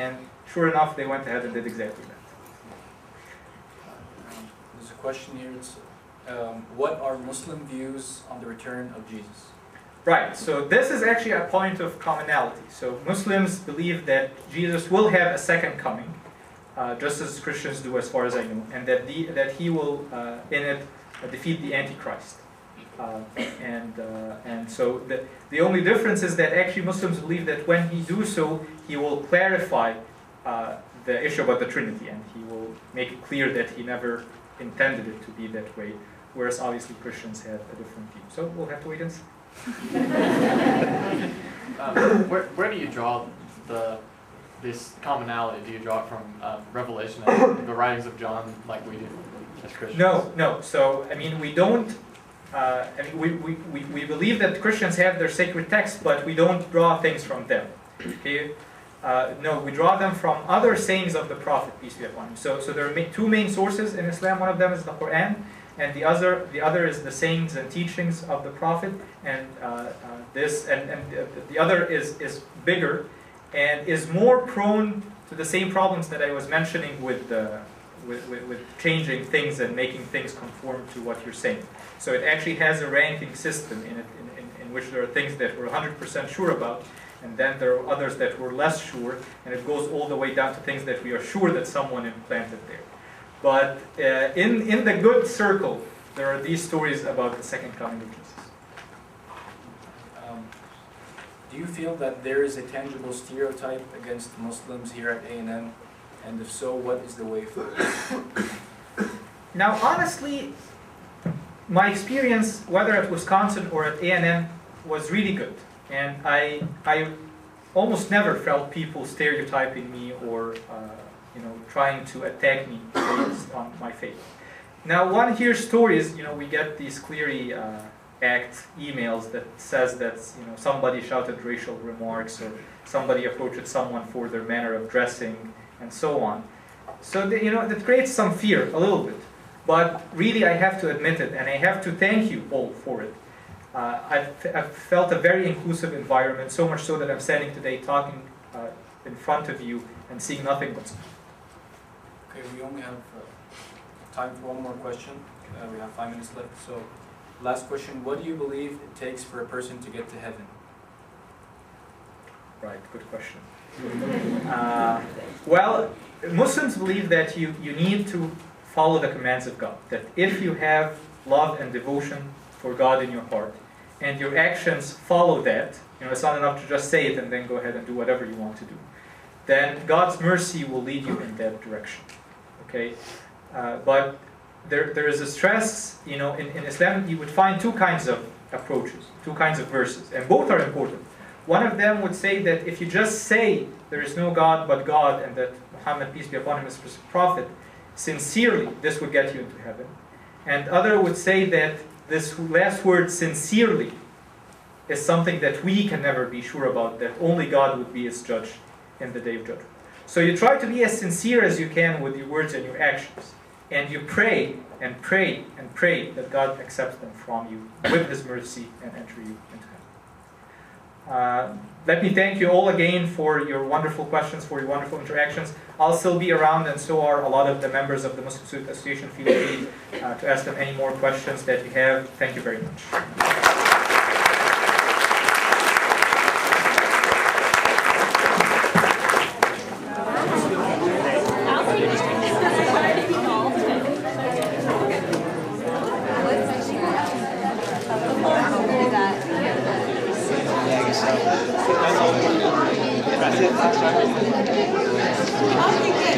And sure enough, they went ahead and did exactly that. There's a question here. It's, what are Muslim views on the return of Jesus? Right, so this is actually a point of commonality. So Muslims believe that Jesus will have a second coming, just as Christians do as far as I know, and that he will, in it, defeat the Antichrist. And so the only difference is that actually Muslims believe that when he do so, he will clarify the issue about the Trinity, and he will make it clear that he never intended it to be that way, whereas obviously Christians have a different view. So we'll have to wait and see. Where do you draw this commonality? Do you draw it from Revelation and the writings of John, like we do as Christians? No. So I mean, we don't. We believe that Christians have their sacred texts, but we don't draw things from them. Okay? No, we draw them from other sayings of the Prophet, peace be upon him. So there are two main sources in Islam. One of them is the Quran, and the other is the sayings and teachings of the Prophet. And the other is bigger and is more prone to the same problems that I was mentioning with changing things and making things conform to what you're saying. So it actually has a ranking system in which there are things that we're 100% sure about, and then there are others that we're less sure, and it goes all the way down to things that we are sure that someone implanted there. But in the good circle, there are these stories about the second coming of Jesus. Do you feel that there is a tangible stereotype against Muslims here at A&M? And if so, what is the way forward? Now, honestly, my experience, whether at Wisconsin or at A&M, was really good. And I almost never felt people stereotyping me or trying to attack me based on my faith. Now, one hears stories, we get these Cleary Act emails that says that somebody shouted racial remarks or somebody approached someone for their manner of dressing and so on. So that creates some fear a little bit. But really, I have to admit it, and I have to thank you all for it. I've felt a very inclusive environment, so much so that I'm standing today talking in front of you and seeing nothing but. Okay, we only have time for one more question. We have 5 minutes left. So, last question: what do you believe it takes for a person to get to heaven? Right, good question. Well, Muslims believe that you need to follow the commands of God. That if you have love and devotion for God in your heart, and your actions follow that, it's not enough to just say it and then go ahead and do whatever you want to do, then God's mercy will lead you in that direction. Okay? But there is a stress, in Islam you would find two kinds of approaches, two kinds of verses, and both are important. One of them would say that if you just say there is no God but God and that Muhammad, peace be upon him, is his prophet, sincerely, this would get you into heaven. And other would say that this last word, sincerely, is something that we can never be sure about, that only God would be his judge in the day of judgment. So you try to be as sincere as you can with your words and your actions. And you pray and pray and pray that God accepts them from you with his mercy and enter you into heaven. Let me thank you all again for your wonderful questions, for your wonderful interactions. I'll still be around, and so are a lot of the members of the Muslim Student Association. Feel free to ask them any more questions that you have. Thank you very much. I'll